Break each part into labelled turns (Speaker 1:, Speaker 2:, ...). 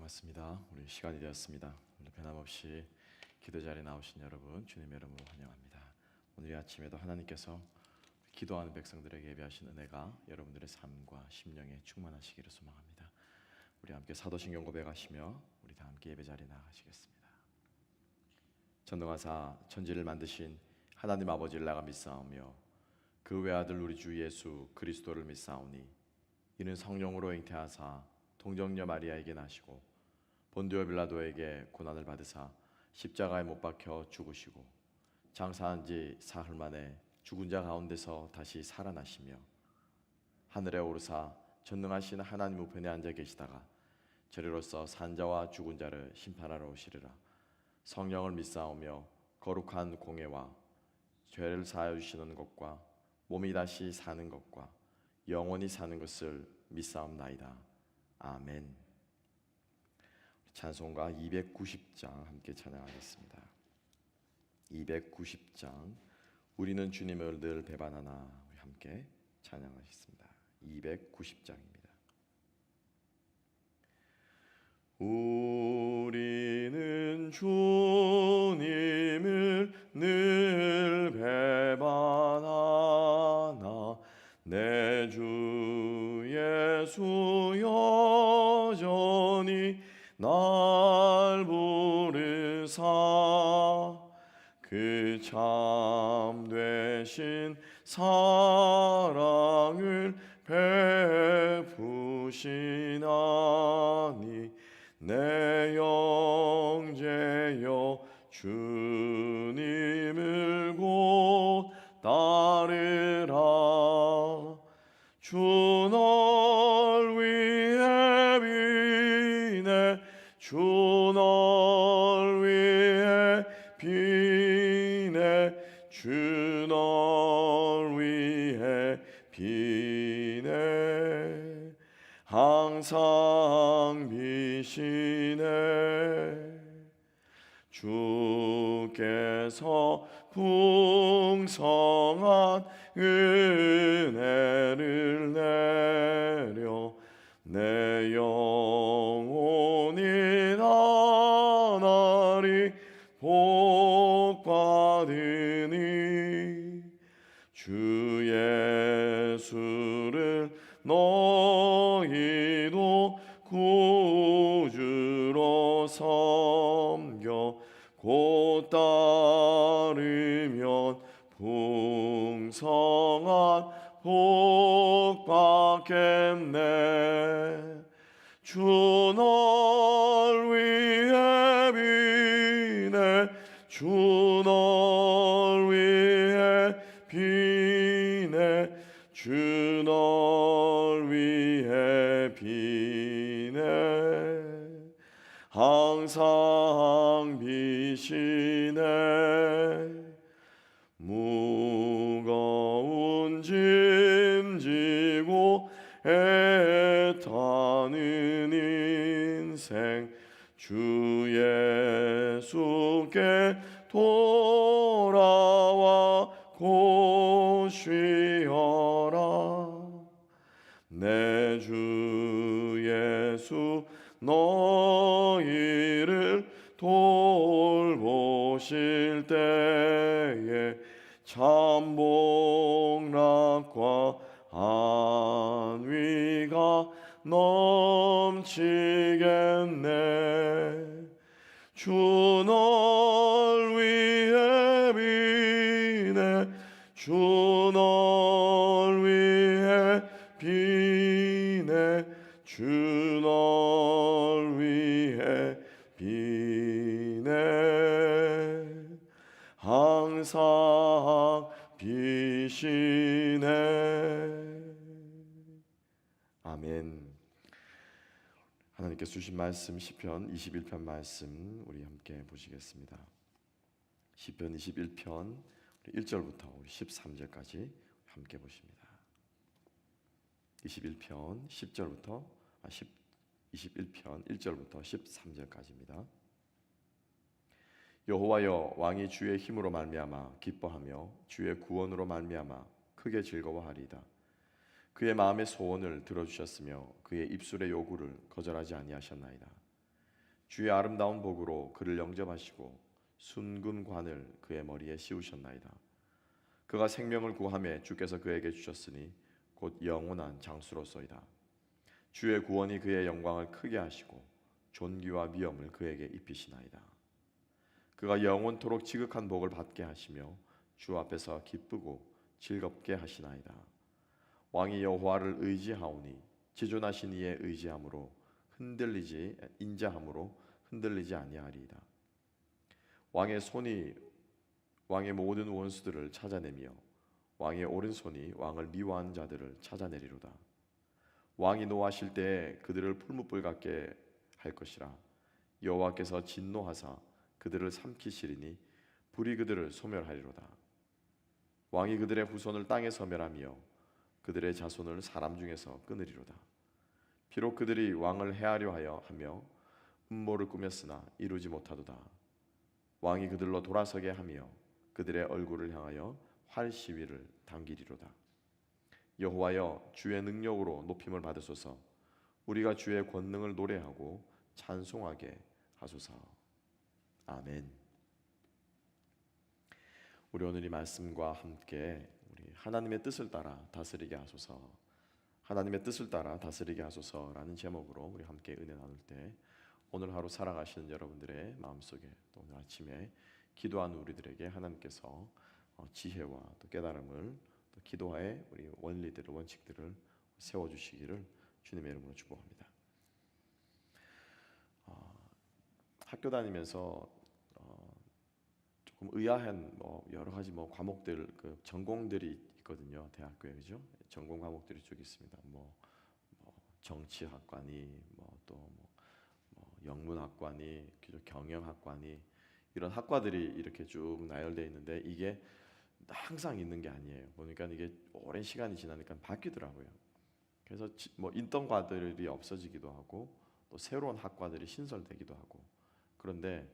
Speaker 1: 반갑습니다. 우리 시간이 되었습니다. 오늘 변함없이 기도 자리에 나오신 여러분, 주님의 이름으로 환영합니다. 오늘 이 아침에도 하나님께서 기도하는 백성들에게 예비하신 은혜가 여러분들의 삶과 심령에 충만하시기를 소망합니다. 우리 함께 사도신경 고백하시며 우리 다 함께 예배 자리에 나가시겠습니다. 전능하사 천지를 만드신 하나님 아버지를 나가 믿사오며 그 외아들 우리 주 예수 그리스도를 믿사오니 이는 성령으로 잉태하사 동정녀 마리아에게 나시고 본디오 빌라도에게 고난을 받으사 십자가에 못 박혀 죽으시고 장사한 지 사흘 만에 죽은 자 가운데서 다시 살아나시며 하늘에 오르사 전능하신 하나님 우편에 앉아 계시다가 저리로서 산자와 죽은 자를 심판하러 오시리라. 성령을 믿사오며 거룩한 공예와 죄를 사하여 주시는 것과 몸이 다시 사는 것과 영원히 사는 것을 믿사옵나이다. 아멘. 찬송가 290장 함께 찬양하겠습니다. 290장 우리는 주님을 늘 배반하나 함께 찬양하겠습니다. 290장입니다. 우리는 주님을 늘 배반하나 내 주 예수 여전히 날 부르사 그 참되신 사랑을 베푸시나니 내 영제여 주님을 곧 따르라. 주 널 위해 비네 주 널 위해 비네 주 널 위해 비네 항상 비시네. 주께서 풍성한 은혜를 내려 내 영혼이 나날이 복받으니 주 예수를 너희도 구주로 섬겨 곧 따르면 풍성한 복 받겠네. 주 널 위해 비네 주 널 위해 비네 주 널 위해 비네 항상 비시네. 무거운 짐 지고 애타는 인생 주 예수께 돌아와 곧 쉬어라. 내 주 예수 너희를 돌보실 때에 참 복락과 안위가 넘치겠네. 주 널 위해 비네 주 널 위해 비네 주 널 위해 비네 항상 비시네. 아멘. 하나님께서 주신 말씀 시편 21편 말씀 우리 함께 보시겠습니다. 시편 21편 1절부터 13절까지 함께 보십니다. 21편 21편 1절부터 13절까지입니다. 여호와여 왕이 주의 힘으로 말미암아 기뻐하며 주의 구원으로 말미암아 크게 즐거워하리이다. 그의 마음의 소원을 들어주셨으며 그의 입술의 요구를 거절하지 아니하셨나이다. 주의 아름다운 복으로 그를 영접하시고 순금관을 그의 머리에 씌우셨나이다. 그가 생명을 구하매 주께서 그에게 주셨으니 곧 영원한 장수로소이다. 주의 구원이 그의 영광을 크게 하시고 존귀와 미엄을 그에게 입히시나이다. 그가 영원토록 지극한 복을 받게 하시며 주 앞에서 기쁘고 즐겁게 하시나이다. 왕이 여호와를 의지하오니 지존하신 이의 의지함으로 인자함으로 흔들리지 아니하리이다. 왕의 손이 왕의 모든 원수들을 찾아내며 왕의 오른손이 왕을 미워하는 자들을 찾아내리로다. 왕이 노하실 때에 그들을 풀무불 같게 할 것이라. 여호와께서 진노하사 그들을 삼키시리니 불이 그들을 소멸하리로다. 왕이 그들의 후손을 땅에서 멸하며 그들의 자손을 사람 중에서 끊으리로다. 비록 그들이 왕을 해하려 하며 음모를 꾸몄으나 이루지 못하도다. 왕이 그들로 돌아서게 하며 그들의 얼굴을 향하여 활 시위를 당기리로다. 여호와여, 주의 능력으로 높임을 받으소서. 우리가 주의 권능을 노래하고 찬송하게 하소서. 아멘. 우리 오늘 이 말씀과 함께 우리 하나님의 뜻을 따라 다스리게 하소서, 하나님의 뜻을 따라 다스리게 하소서라는 제목으로 우리 함께 은혜 나눌 때 오늘 하루 살아가시는 여러분들의 마음속에 또 오늘 아침에 기도하는 우리들에게 하나님께서 지혜와 또 깨달음을 또 기도하의 우리 원리들을 원칙들을 세워주시기를 주님의 이름으로 축복합니다. 학교 다니면서 조금 의아한 여러 가지 과목들 그 전공들이 있거든요. 대학교에 그죠? 전공 과목들이 쭉 있습니다. 정치학과니 영문학과니 경영학과니 이런 학과들이 이렇게 쭉 나열되어 있는데 이게 항상 있는 게 아니에요. 보니까 이게 오랜 시간이 지나니까 바뀌더라고요. 그래서 있던 과들이 없어지기도 하고 또 새로운 학과들이 신설되기도 하고 그런데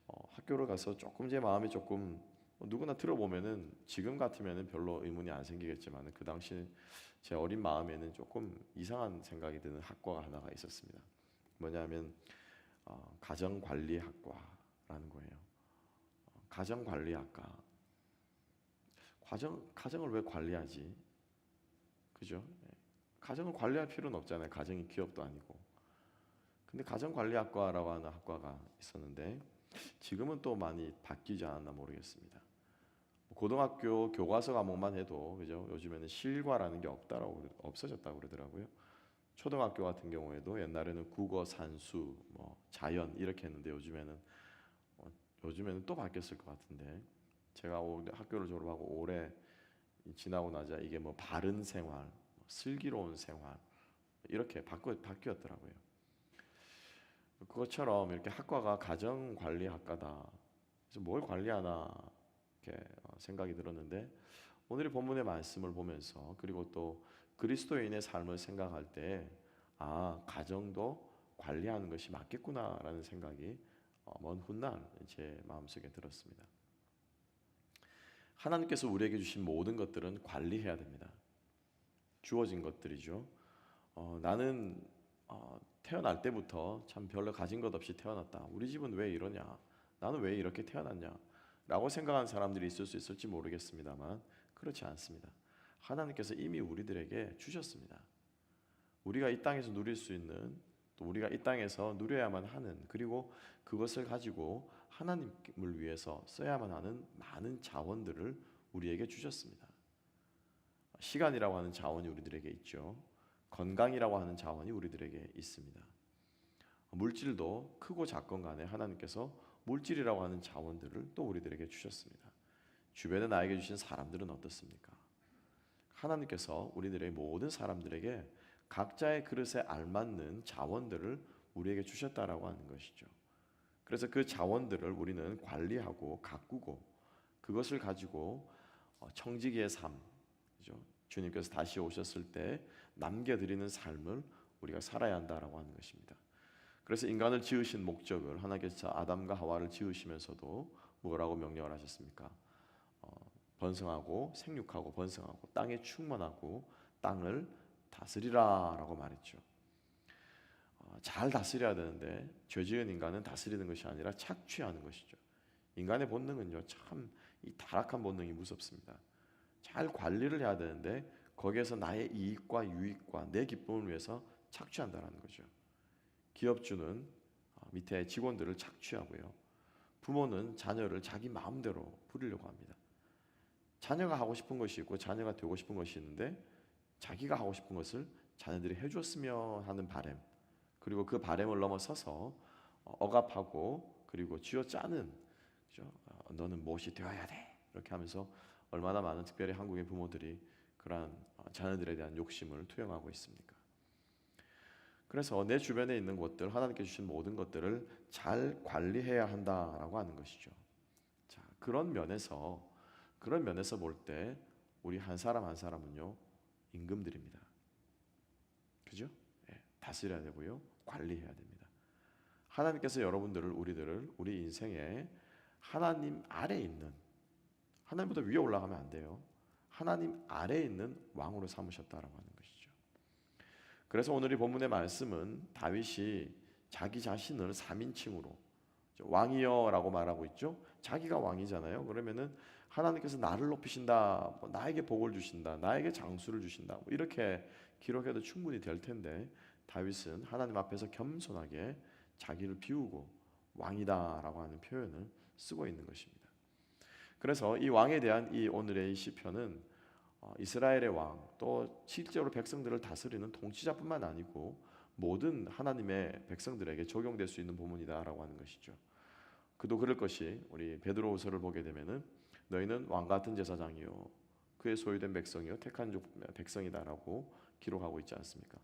Speaker 1: 학교를 가서 조금 제 마음이 조금 누구나 들어보면은 지금 같으면은 별로 의문이 안 생기겠지만 그 당시 제 어린 마음에는 조금 이상한 생각이 드는 학과가 하나가 있었습니다. 뭐냐면 가정관리학과라는 거예요. 가정관리학과. 가정을 왜 관리하지? 그죠? 가정을 관리할 필요는 없잖아요. 가정이 기업도 아니고. 근데 가정관리학과라고 하는 학과가 있었는데 지금은 또 많이 바뀌지 않았나 모르겠습니다. 고등학교 교과서 과목만 해도 그죠? 요즘에는 실과라는 게 없어졌다고 그러더라고요. 초등학교 같은 경우에도 옛날에는 국어, 산수, 자연 이렇게 했는데 요즘에는 또 바뀌었을 것 같은데 제가 학교를 졸업하고 오래 지나고 나자 이게 바른 생활, 슬기로운 생활 이렇게 바뀌었더라고요. 그것처럼 이렇게 학과가 가정관리학과다. 그래서 뭘 관리하나 이렇게 생각이 들었는데 오늘의 본문의 말씀을 보면서 그리고 또 그리스도인의 삶을 생각할 때 가정도 관리하는 것이 맞겠구나라는 생각이 먼 훗날 제 마음속에 들었습니다. 하나님께서 우리에게 주신 모든 것들은 관리해야 됩니다. 주어진 것들이죠. 나는 태어날 때부터 참 별로 가진 것 없이 태어났다. 우리 집은 왜 이러냐? 나는 왜 이렇게 태어났냐? 라고 생각하는 사람들이 있을 수 있을지 모르겠습니다만 그렇지 않습니다. 하나님께서 이미 우리들에게 주셨습니다. 우리가 이 땅에서 누릴 수 있는 또 우리가 이 땅에서 누려야만 하는 그리고 그것을 가지고 하나님을 위해서 써야만 하는 많은 자원들을 우리에게 주셨습니다. 시간이라고 하는 자원이 우리들에게 있죠. 건강이라고 하는 자원이 우리들에게 있습니다. 물질도 크고 작건 간에 하나님께서 물질이라고 하는 자원들을 또 우리들에게 주셨습니다. 주변에 나에게 주신 사람들은 어떻습니까? 하나님께서 우리들의 모든 사람들에게 각자의 그릇에 알맞는 자원들을 우리에게 주셨다라고 하는 것이죠. 그래서 그 자원들을 우리는 관리하고 가꾸고 그것을 가지고 청지기의 삶, 그죠? 주님께서 다시 오셨을 때 남겨드리는 삶을 우리가 살아야 한다라고 하는 것입니다. 그래서 인간을 지으신 목적을 하나님께서 아담과 하와를 지으시면서도 뭐라고 명령을 하셨습니까? 번성하고 생육하고 번성하고 땅에 충만하고 땅을 다스리라라고 말했죠. 잘 다스려야 되는데 죄지은 인간은 다스리는 것이 아니라 착취하는 것이죠. 인간의 본능은요, 참 이 타락한 본능이 무섭습니다. 잘 관리를 해야 되는데 거기에서 나의 이익과 유익과 내 기쁨을 위해서 착취한다는 거죠. 기업주는 밑에 직원들을 착취하고요. 부모는 자녀를 자기 마음대로 부리려고 합니다. 자녀가 하고 싶은 것이 있고 자녀가 되고 싶은 것이 있는데 자기가 하고 싶은 것을 자녀들이 해줬으면 하는 바람, 그리고 그 바람을 넘어서서 억압하고 그리고 쥐어짜는, 그죠? 너는 무엇이 되어야 돼 이렇게 하면서 얼마나 많은 특별히 한국의 부모들이 그러한 자녀들에 대한 욕심을 투영하고 있습니까? 그래서 내 주변에 있는 것들, 하나님께 주신 모든 것들을 잘 관리해야 한다라고 하는 것이죠. 자, 그런 면에서 볼 때 우리 한 사람 한 사람은요, 임금들입니다. 그죠? 예, 다스려야 되고요, 관리해야 됩니다. 하나님께서 여러분들을, 우리들을 우리 인생에 하나님 아래에 있는, 하나님보다 위에 올라가면 안 돼요. 하나님 아래에 있는 왕으로 삼으셨다라고 하는 것이죠. 그래서 오늘 이 본문의 말씀은 다윗이 자기 자신을 3인칭으로 왕이여라고 말하고 있죠. 자기가 왕이잖아요. 그러면은 하나님께서 나를 높이신다, 나에게 복을 주신다, 나에게 장수를 주신다, 이렇게 기록해도 충분히 될 텐데 다윗은 하나님 앞에서 겸손하게 자기를 비우고 왕이다라고 하는 표현을 쓰고 있는 것입니다. 그래서 이 왕에 대한 이 오늘의 이 시편은 이스라엘의 왕, 또 실제로 백성들을 다스리는 통치자뿐만 아니고 모든 하나님의 백성들에게 적용될 수 있는 본문이다라고 하는 것이죠. 그도 그럴 것이 우리 베드로후서를 보게 되면은 너희는 왕 같은 제사장이요 그의 소유된 백성이요 택한 백성이다라고 기록하고 있지 않습니까?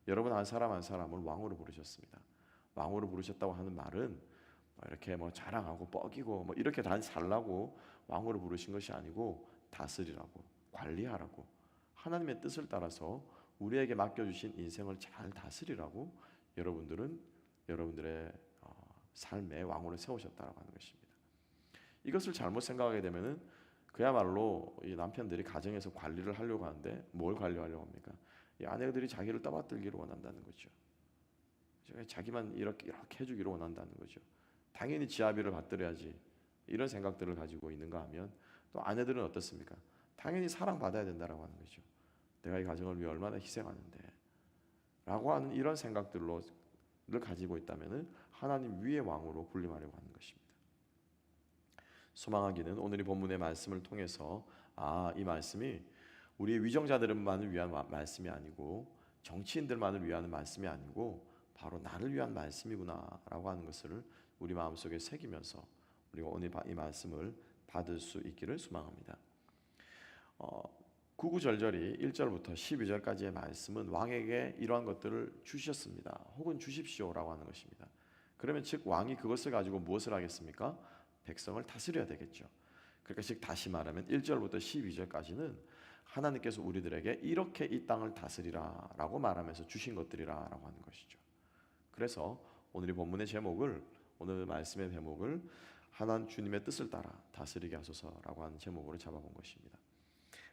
Speaker 1: 여러분 한 사람 한 사람을 왕으로 부르셨습니다. 왕으로 부르셨다고 하는 말은 이렇게 자랑하고 뻐기고 이렇게 다 살라고 왕으로 부르신 것이 아니고 다스리라고, 관리하라고, 하나님의 뜻을 따라서 우리에게 맡겨주신 인생을 잘 다스리라고 여러분들의 삶의 왕으로 세우셨다라고 하는 것입니다. 이것을 잘못 생각하게 되면은 그야말로 이 남편들이 가정에서 관리를 하려고 하는데 뭘 관리하려고 합니까? 이 아내들이 자기를 떠받들기를 원한다는 거죠. 자기만 이렇게 해주기를 원한다는 거죠. 당연히 지아비를 받들어야지, 이런 생각들을 가지고 있는가 하면 또 아내들은 어떻습니까? 당연히 사랑받아야 된다라고 하는 거죠. 내가 이 가정을 위해 얼마나 희생하는데 라고 하는 이런 생각들을 가지고 있다면 하나님 위의 왕으로 군림하려고 하는 것입니다. 소망하기는 오늘 이 본문의 말씀을 통해서 이 말씀이 우리의 위정자들만을 위한 말씀이 아니고 정치인들만을 위한 말씀이 아니고 바로 나를 위한 말씀이구나라고 하는 것을 우리 마음속에 새기면서 우리가 오늘 이 말씀을 받을 수 있기를 소망합니다. 구구절절히 1절부터 12절까지의 말씀은 왕에게 이러한 것들을 주셨습니다. 혹은 주십시오라고 하는 것입니다. 그러면 즉 왕이 그것을 가지고 무엇을 하겠습니까? 백성을 다스려야 되겠죠. 그러니까 즉 다시 말하면 1절부터 12절까지는 하나님께서 우리들에게 이렇게 이 땅을 다스리라 라고 말하면서 주신 것들이라 라고 하는 것이죠. 그래서 오늘 이 본문의 제목을, 오늘 말씀의 제목을 하나님 주님의 뜻을 따라 다스리게 하소서라고 하는 제목으로 잡아본 것입니다.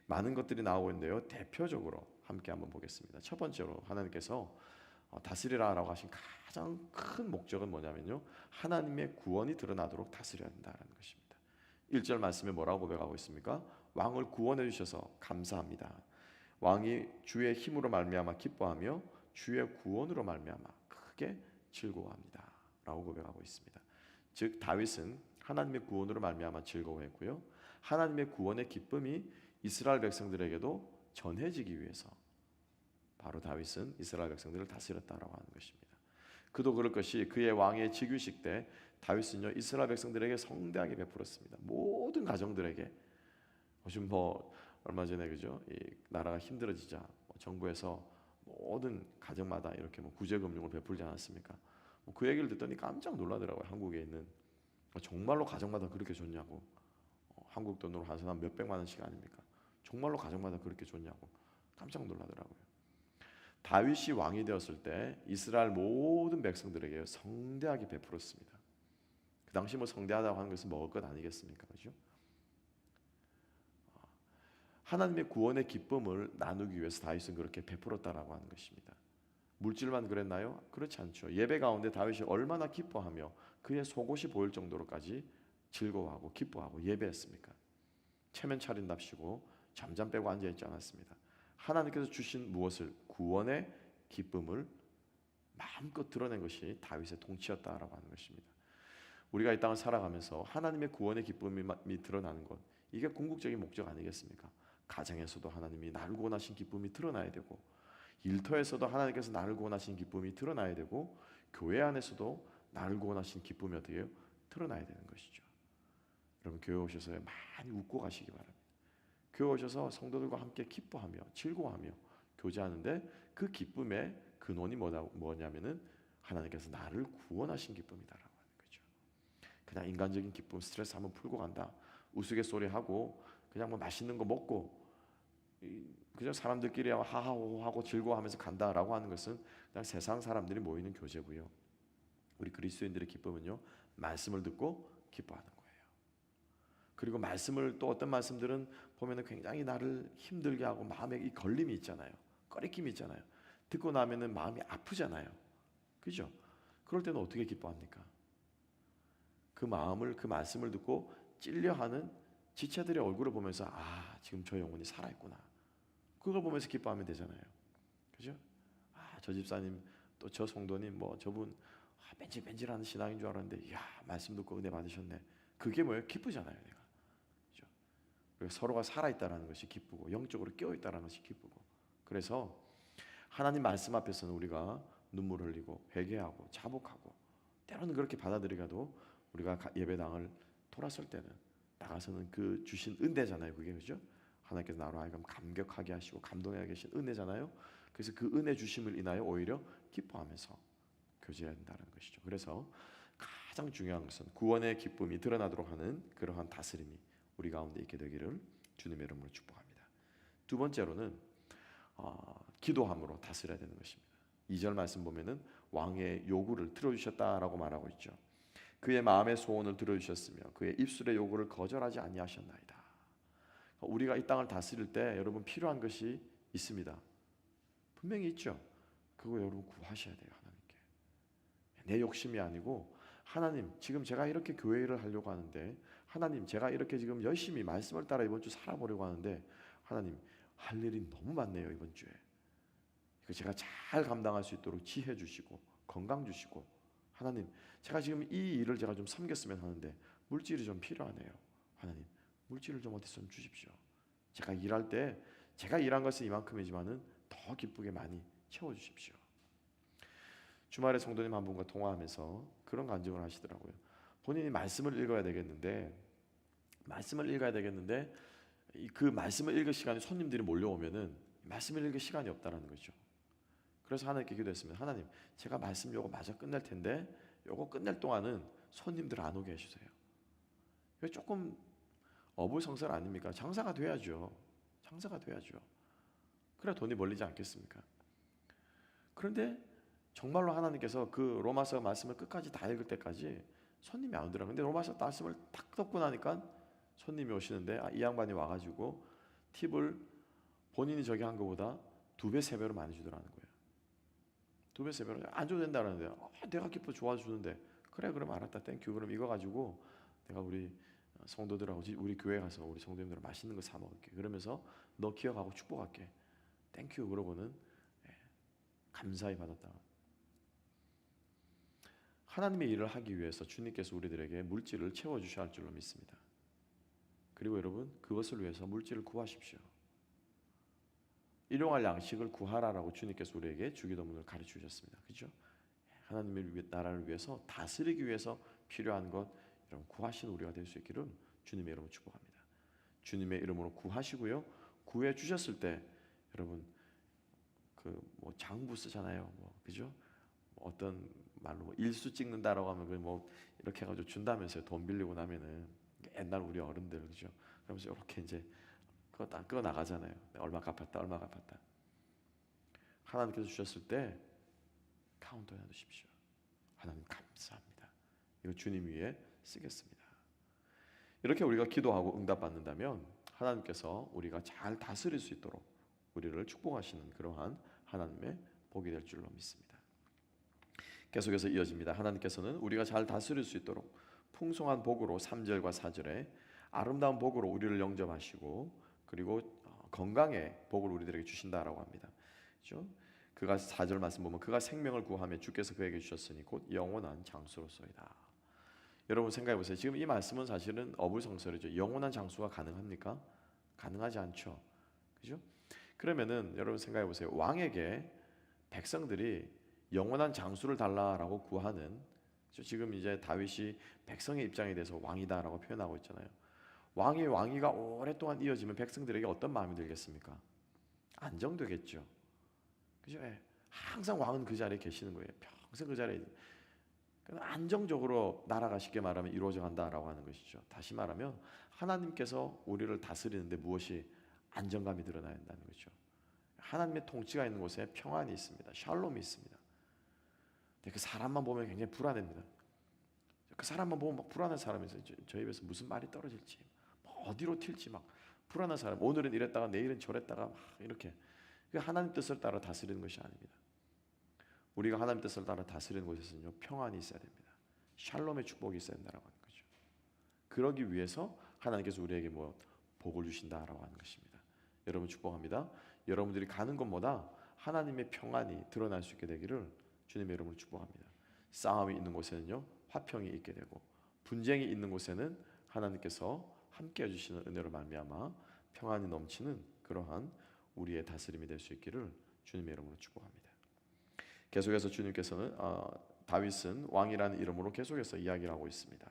Speaker 1: 많은 것들이 나오고 있는데요, 대표적으로 함께 한번 보겠습니다. 첫 번째로 하나님께서 다스리라라고 하신 가장 큰 목적은 뭐냐면요, 하나님의 구원이 드러나도록 다스려야 된다는 것입니다. 1절 말씀에 뭐라고 고백하고 있습니까? 왕을 구원해 주셔서 감사합니다. 왕이 주의 힘으로 말미암아 기뻐하며 주의 구원으로 말미암아 크게 즐거워합니다 라고 고백하고 있습니다. 즉 다윗은 하나님의 구원으로 말미암아 즐거워했고요, 하나님의 구원의 기쁨이 이스라엘 백성들에게도 전해지기 위해서 바로 다윗은 이스라엘 백성들을 다스렸다라고 하는 것입니다. 그도 그럴 것이 그의 왕의 즉위식 때 다윗은요 이스라엘 백성들에게 성대하게 베풀었습니다. 모든 가정들에게. 요즘 얼마 전에 그죠, 이 나라가 힘들어지자 정부에서 모든 가정마다 이렇게 구제금융을 베풀지 않았습니까? 그 얘기를 듣더니 깜짝 놀라더라고요. 한국에 있는, 정말로 가정마다 그렇게 줬냐고. 한국 돈으로 한 사람 몇백만 원씩 아닙니까? 정말로 가정마다 그렇게 줬냐고 깜짝 놀라더라고요. 다윗이 왕이 되었을 때 이스라엘 모든 백성들에게 성대하게 베풀었습니다. 그 당시 성대하다고 하는 것은 먹을 것 아니겠습니까? 그렇죠? 하나님의 구원의 기쁨을 나누기 위해서 다윗은 그렇게 베풀었다라고 하는 것입니다. 물질만 그랬나요? 그렇지 않죠. 예배 가운데 다윗이 얼마나 기뻐하며 그의 속옷이 보일 정도로까지 즐거워하고 기뻐하고 예배했습니까? 체면 차린답시고 잠잠 빼고 앉아있지 않았습니다. 하나님께서 주신 무엇을? 구원의 기쁨을 마음껏 드러낸 것이 다윗의 통치였다라고 하는 것입니다. 우리가 이 땅을 살아가면서 하나님의 구원의 기쁨이 드러나는 것, 이게 궁극적인 목적 아니겠습니까? 가정에서도 하나님이 나를 구원하신 기쁨이 드러나야 되고, 일터에서도 하나님께서 나를 구원하신 기쁨이 드러나야 되고, 교회 안에서도 나를 구원하신 기쁨이 어떻게 해요? 드러나야 되는 것이죠. 여러분, 교회 오셔서 많이 웃고 가시기 바랍니다. 교회 오셔서 성도들과 함께 기뻐하며 즐거워하며 교제하는데, 그 기쁨의 근원이 뭐냐면은 하나님께서 나를 구원하신 기쁨이다라고 하는 거죠. 그냥 인간적인 기쁨, 스트레스 한번 풀고 간다, 우스갯소리 하고 그냥 뭐 맛있는 거 먹고 그냥 사람들끼리 하하호호하고 즐거워하면서 간다라고 하는 것은 그냥 세상 사람들이 모이는 교제고요. 우리 그리스도인들의 기쁨은요, 말씀을 듣고 기뻐하는 거예요. 그리고 말씀을, 또 어떤 말씀들은 보면은 굉장히 나를 힘들게 하고 마음에 이 걸림이 있잖아요. 꺼리낌이 있잖아요. 듣고 나면은 마음이 아프잖아요. 그죠? 그럴 때는 어떻게 기뻐합니까? 그 마음을, 그 말씀을 듣고 찔려하는 지체들의 얼굴을 보면서, 아, 지금 저 영혼이 살아있구나, 그걸 보면서 기뻐하면 되잖아요. 그죠? 아, 저 집사님, 또 저 성도님, 뭐 저분 뺀질뺀질하는 신앙인 줄 알았는데, 이야, 말씀 듣고 은혜 받으셨네. 그게 뭐예요? 기쁘잖아요. 내가. 그죠? 서로가 살아있다는 것이 기쁘고, 영적으로 깨어있다는 것이 기쁘고. 그래서 하나님 말씀 앞에서는 우리가 눈물 흘리고 회개하고 자복하고, 때로는 그렇게 받아들이가도 우리가 예배당을 돌아설 때는, 나가서는 그 주신 은혜잖아요. 그게, 그죠? 하나님께서 나로 하여금 감격하게 하시고 감동하게 하신 은혜잖아요. 그래서 그 은혜 주심을 인하여 오히려 기뻐하면서 교제해야 한다는 것이죠. 그래서 가장 중요한 것은 구원의 기쁨이 드러나도록 하는 그러한 다스림이 우리 가운데 있게 되기를 주님의 이름으로 축복합니다. 두 번째로는 기도함으로 다스려야 되는 것입니다. 2절 말씀 보면은 왕의 요구를 들어주셨다라고 말하고 있죠. 그의 마음의 소원을 들어주셨으며 그의 입술의 요구를 거절하지 아니하셨나이다. 우리가 이 땅을 다스릴 때 여러분 필요한 것이 있습니다. 분명히 있죠. 그거 여러분 구하셔야 돼요. 하나님께. 내 욕심이 아니고, 하나님, 지금 제가 이렇게 교회 일을 하려고 하는데, 하나님, 제가 이렇게 지금 열심히 말씀을 따라 이번 주 살아보려고 하는데, 하나님, 할 일이 너무 많네요. 이번 주에 이거 제가 잘 감당할 수 있도록 지혜 주시고 건강 주시고, 하나님, 제가 지금 이 일을 제가 좀 섬겼으면 하는데 물질이 좀 필요하네요. 하나님, 물질을 좀 어디서 좀 주십시오. 제가 일할 때 제가 일한 것은 이만큼이지만은 더 기쁘게 많이 채워주십시오. 주말에 성도님 한 분과 통화하면서 그런 간증을 하시더라고요. 본인이 말씀을 읽어야 되겠는데 그 말씀을 읽을 시간에 손님들이 몰려오면은 말씀을 읽을 시간이 없다라는 거죠. 그래서 하나님께 기도했습니다. 하나님, 제가 말씀 요거 마저 끝낼 텐데 요거 끝낼 동안은 손님들 안 오게 해주세요. 이거 조금 어불성설 아닙니까? 장사가 돼야죠. 장사가 돼야죠. 그래야 돈이 멀리지 않겠습니까? 그런데 정말로 하나님께서 그 로마서 말씀을 끝까지 다 읽을 때까지 손님이 안 오더라고요. 근데 로마서 말씀을 딱 덮고 나니까 손님이 오시는데, 이 양반이 와가지고 팁을 본인이 저기 한 것보다 2배, 3배로 많이 주더라는 거예요. 2배, 3배로 안 줘도 된다는데, 내가 기뻐 좋아주는데, 그래, 그럼 알았다, 땡큐. 그럼 이거 가지고 내가 우리 성도들하고 우리 교회 가서 우리 성도님들 맛있는 거 사 먹을게. 그러면서 너 기억하고 축복할게. 땡큐. 그러고는 감사히 받았다. 하나님의 일을 하기 위해서 주님께서 우리들에게 물질을 채워주셔야 할 줄로 믿습니다. 그리고 여러분, 그것을 위해서 물질을 구하십시오. 일용할 양식을 구하라라고 주님께서 우리에게 주기도문을 가르쳐 주셨습니다. 그렇죠? 하나님의 나라를 위해서, 다스리기 위해서 필요한 것 여러분 구하시는 우리가 될 수 있기를 주님의 이름으로 축복합니다. 주님의 이름으로 구하시고요. 구해 주셨을 때 여러분 그 뭐 장부 쓰잖아요. 그죠? 어떤 말로 일수 찍는다라고 하면 뭐 이렇게 해가지고 준다면서요. 돈 빌리고 나면은 옛날 우리 어른들, 그죠? 그러면서 이렇게 이제 그거 딱 끄어 나가잖아요. 얼마 갚았다, 얼마 갚았다. 하나님께서 주셨을 때 카운터에 놔두십시오. 하나님 감사합니다. 이거 주님 위에 쓰겠습니다. 이렇게 우리가 기도하고 응답받는다면 하나님께서 우리가 잘 다스릴 수 있도록 우리를 축복하시는 그러한 하나님의 복이 될 줄로 믿습니다. 계속해서 이어집니다. 하나님께서는 우리가 잘 다스릴 수 있도록 풍성한 복으로 3절과 4절에 아름다운 복으로 우리를 영접하시고 그리고 건강의 복을 우리들에게 주신다라고 합니다. 그렇죠? 그가 4절 말씀 보면 그가 생명을 구하며 주께서 그에게 주셨으니 곧 영원한 장수로소이다. 여러분 생각해 보세요. 지금 이 말씀은 사실은 어불성설이죠. 영원한 장수가 가능합니까? 가능하지 않죠. 그죠? 그러면은 여러분 생각해 보세요. 왕에게 백성들이 영원한 장수를 달라라고 구하는, 지금 이제 다윗이 백성의 입장에 대해서 왕이다라고 표현하고 있잖아요. 왕의 왕위가 오랫동안 이어지면 백성들에게 어떤 마음이 들겠습니까? 안정되겠죠. 그죠? 항상 왕은 그 자리에 계시는 거예요. 평생 그 자리에 안정적으로 나라가 쉽게 말하면 이루어져 간다라고 하는 것이죠. 다시 말하면 하나님께서 우리를 다스리는데 무엇이 안정감이 드러나야 한다는 거죠. 하나님의 통치가 있는 곳에 평안이 있습니다. 샬롬이 있습니다. 근데 그 사람만 보면 굉장히 불안합니다. 그 사람만 보면 막 불안한 사람이 있어요. 저 입에서 무슨 말이 떨어질지, 어디로 튈지 막 불안한 사람. 오늘은 이랬다가 내일은 저랬다가 막 이렇게. 하나님 뜻을 따라 다스리는 것이 아닙니다. 우리가 하나님 뜻을 따라 다스리는 곳에서는요, 평안이 있어야 됩니다. 샬롬의 축복이 있어야 된다고 하는 거죠. 그러기 위해서 하나님께서 우리에게 복을 주신다라고 하는 것입니다. 여러분 축복합니다. 여러분들이 가는 곳마다 하나님의 평안이 드러날 수 있게 되기를 주님의 이름으로 축복합니다. 싸움이 있는 곳에는요, 화평이 있게 되고 분쟁이 있는 곳에는 하나님께서 함께 해주시는 은혜로 말미암아 평안이 넘치는 그러한 우리의 다스림이 될 수 있기를 주님의 이름으로 축복합니다. 계속해서 주님께서는 다윗은 왕이라는 이름으로 계속해서 이야기를 하고 있습니다.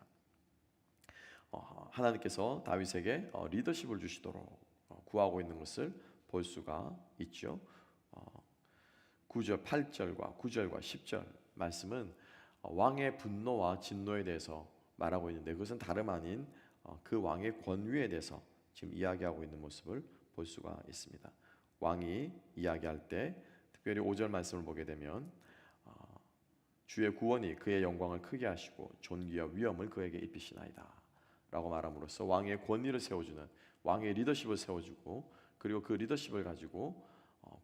Speaker 1: 하나님께서 다윗에게 리더십을 주시도록 구하고 있는 것을 볼 수가 있죠. 9절, 8절과 9절과 10절 말씀은 왕의 분노와 진노에 대해서 말하고 있는데 그것은 다름 아닌 그 왕의 권위에 대해서 지금 이야기하고 있는 모습을 볼 수가 있습니다. 왕이 이야기할 때 특별히 5절 말씀을 보게 되면 주의 구원이 그의 영광을 크게 하시고 존귀와 위엄을 그에게 입히시나이다 라고 말함으로써 왕의 권위를 세워주는, 왕의 리더십을 세워주고 그리고 그 리더십을 가지고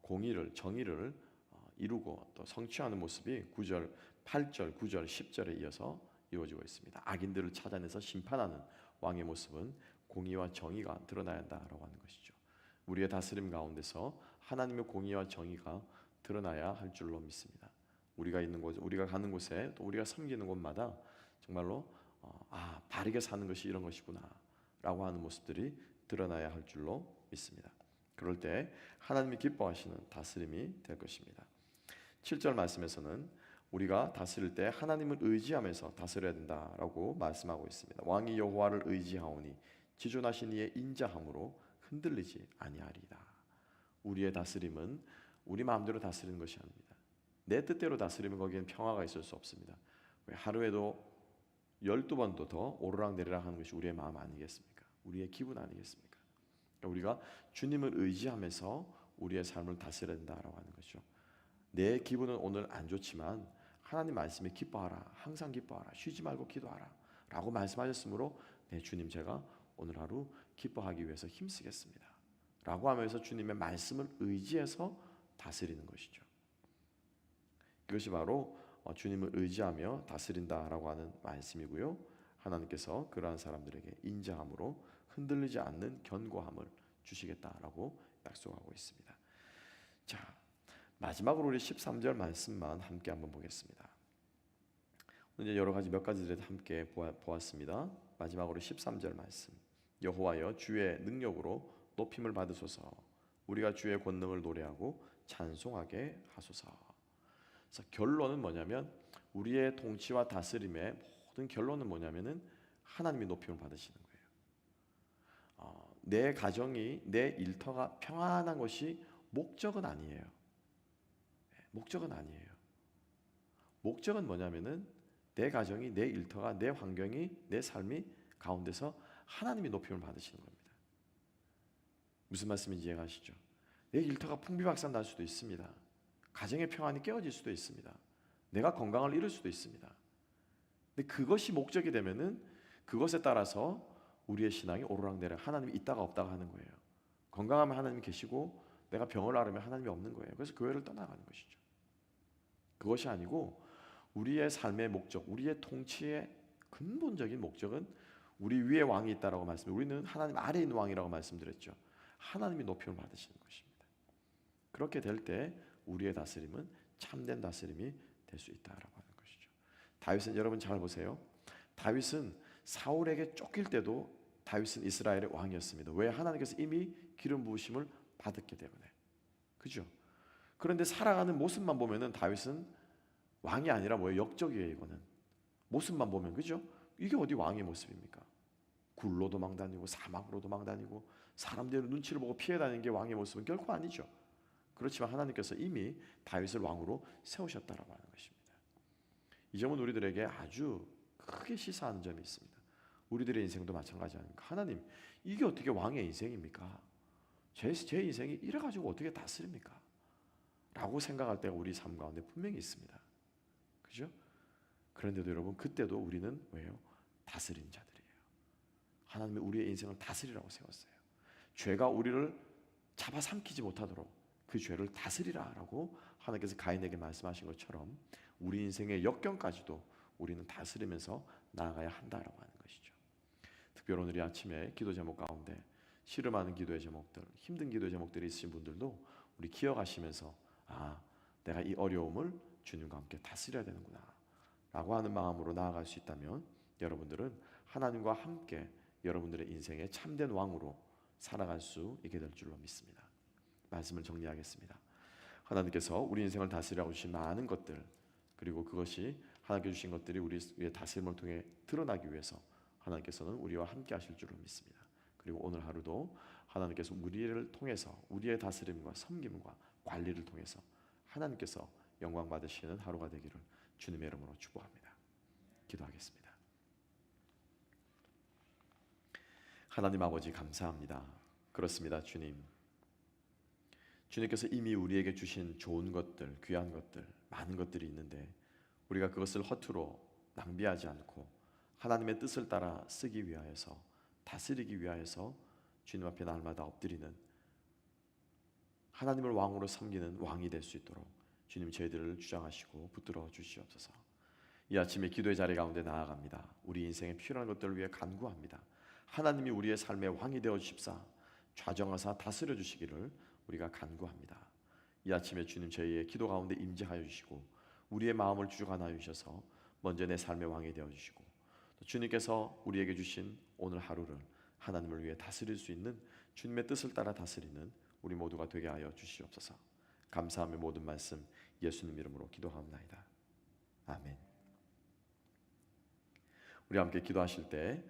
Speaker 1: 공의를, 정의를 이루고 또 성취하는 모습이 9절, 8절, 9절, 10절에 이어서 이루어지고 있습니다. 악인들을 찾아내서 심판하는 왕의 모습은 공의와 정의가 드러나야 한다라고 하는 것이죠. 우리의 다스림 가운데서 하나님의 공의와 정의가 드러나야 할 줄로 믿습니다. 우리가 있는 곳, 우리가 가는 곳에 또 우리가 섬기는 곳마다 정말로 바르게 사는 것이 이런 것이구나라고 하는 모습들이 드러나야 할 줄로 믿습니다. 그럴 때 하나님이 기뻐하시는 다스림이 될 것입니다. 7절 말씀에서는 우리가 다스릴 때 하나님을 의지하면서 다스려야 된다라고 말씀하고 있습니다. 왕이 여호와를 의지하오니 지존하신 이의 인자함으로 흔들리지 아니하리이다. 우리의 다스림은 우리 마음대로 다스리는 것이 아닙니다. 내 뜻대로 다스리면 거기엔 평화가 있을 수 없습니다. 하루에도 12번도 더 오르락내리락 하는 것이 우리의 마음 아니겠습니까? 우리의 기분 아니겠습니까? 우리가 주님을 의지하면서 우리의 삶을 다스려야 된다라고 하는 것이죠. 내 기분은 오늘 안 좋지만 하나님 말씀에 기뻐하라, 항상 기뻐하라, 쉬지 말고 기도하라 라고 말씀하셨으므로 네 주님 제가 오늘 하루 기뻐하기 위해서 힘쓰겠습니다 라고 하면서 주님의 말씀을 의지해서 다스리는 것이죠. 이것이 바로 주님을 의지하며 다스린다라고 하는 말씀이고요. 하나님께서 그러한 사람들에게 인자함으로 흔들리지 않는 견고함을 주시겠다라고 약속하고 있습니다. 자, 마지막으로 우리 13절 말씀만 함께 한번 보겠습니다. 이제 여러 가지 몇 가지를 함께 보았습니다. 마지막으로 13절 말씀. 여호와여 주의 능력으로 높임을 받으소서. 우리가 주의 권능을 노래하고 찬송하게 하소서. 그래서 결론은 뭐냐면 우리의 통치와 다스림의 모든 결론은 뭐냐면은 하나님이 높임을 받으시는 거예요. 내 가정이, 내 일터가 평안한 것이 목적은 아니에요. 목적은 아니에요. 목적은 뭐냐면은 내 가정이, 내 일터가, 내 환경이, 내 삶이 가운데서 하나님이 높임을 받으시는 겁니다. 무슨 말씀인지 이해가시죠? 내 일터가 풍비박산 날 수도 있습니다. 가정의 평안이 깨어질 수도 있습니다. 내가 건강을 잃을 수도 있습니다. 근데 그것이 목적이 되면은 그것에 따라서 우리의 신앙이 오르락내리락, 하나님이 있다가 없다가 하는 거예요. 건강하면 하나님이 계시고 내가 병을 앓으면 하나님이 없는 거예요. 그래서 교회를 떠나가는 것이죠. 그것이 아니고 우리의 삶의 목적, 우리의 통치의 근본적인 목적은 우리 위에 왕이 있다라고 말씀. 우리는 하나님 아래에 있는 왕이라고 말씀드렸죠. 하나님이 높임을 받으시는 것입니다. 그렇게 될 때 우리의 다스림은 참된 다스림이 될 수 있다라고 하는 것이죠. 다윗은 여러분 잘 보세요. 다윗은 사울에게 쫓길 때도 다윗은 이스라엘의 왕이었습니다. 왜? 하나님께서 이미 기름 부으심을 받았기 때문에. 그죠? 그런데 살아가는 모습만 보면은 다윗은 왕이 아니라 뭐예요? 역적이에요. 이거는 모습만 보면. 그죠? 이게 어디 왕의 모습입니까? 굴로 도망다니고 사막으로 도망다니고 사람들의 눈치를 보고 피해 다니는 게 왕의 모습은 결코 아니죠. 그렇지만 하나님께서 이미 다윗을 왕으로 세우셨다라고 하는 것입니다. 이 점은 우리들에게 아주 크게 시사하는 점이 있습니다. 우리들의 인생도 마찬가지 아닙니까? 하나님, 이게 어떻게 왕의 인생입니까? 제 인생이 이래가지고 어떻게 다스립니까? 라고 생각할 때가 우리 삶 가운데 분명히 있습니다. 그죠? 그런데도 여러분, 그때도 우리는 왜요? 다스린 자들이에요. 하나님이 우리의 인생을 다스리라고 세웠어요. 죄가 우리를 잡아삼키지 못하도록 그 죄를 다스리라라고 하나님께서 가인에게 말씀하신 것처럼 우리 인생의 역경까지도 우리는 다스리면서 나아가야 한다라고 하는 것이죠. 특별히 오늘 이 아침에 기도 제목 가운데 씨름하는 기도의 제목들, 힘든 기도의 제목들이 있으신 분들도 우리 기억하시면서 내가 이 어려움을 주님과 함께 다스려야 되는구나 라고 하는 마음으로 나아갈 수 있다면 여러분들은 하나님과 함께 여러분들의 인생의 참된 왕으로 살아갈 수 있게 될 줄로 믿습니다. 말씀을 정리하겠습니다. 하나님께서 우리 인생을 다스리라고 주신 많은 것들, 그리고 그것이 하나님께 주신 것들이 우리의 다스림을 통해 드러나기 위해서 하나님께서는 우리와 함께 하실 줄로 믿습니다. 그리고 오늘 하루도 하나님께서 우리를 통해서 우리의 다스림과 섬김과 관리를 통해서 하나님께서 영광 받으시는 하루가 되기를 주님의 이름으로 축복합니다. 기도하겠습니다. 하나님 아버지 감사합니다. 그렇습니다. 주님께서 이미 우리에게 주신 좋은 것들, 귀한 것들, 많은 것들이 있는데 우리가 그것을 허투루 낭비하지 않고 하나님의 뜻을 따라 쓰기 위하여서, 다스리기 위하여서 주님 앞에 날마다 엎드리는, 하나님을 왕으로 섬기는 왕이 될 수 있도록 주님 저희들을 주장하시고 붙들어 주시옵소서. 이 아침에 기도의 자리 가운데 나아갑니다. 우리 인생에 필요한 것들을 위해 간구합니다. 하나님이 우리의 삶의 왕이 되어 주십사 좌정하사 다스려 주시기를 우리가 간구합니다. 이 아침에 주님 저희의 기도 가운데 임재하여 주시고 우리의 마음을 주관하여 주셔서 먼저 내 삶의 왕이 되어 주시고 또 주님께서 우리에게 주신 오늘 하루를 하나님을 위해 다스릴 수 있는 주님의 뜻을 따라 다스리는 우리 모두가 되게 하여 주시옵소서. 감사함의 모든 말씀 예수님 이름으로 기도하옵나이다. 아멘. 우리 함께 기도하실 때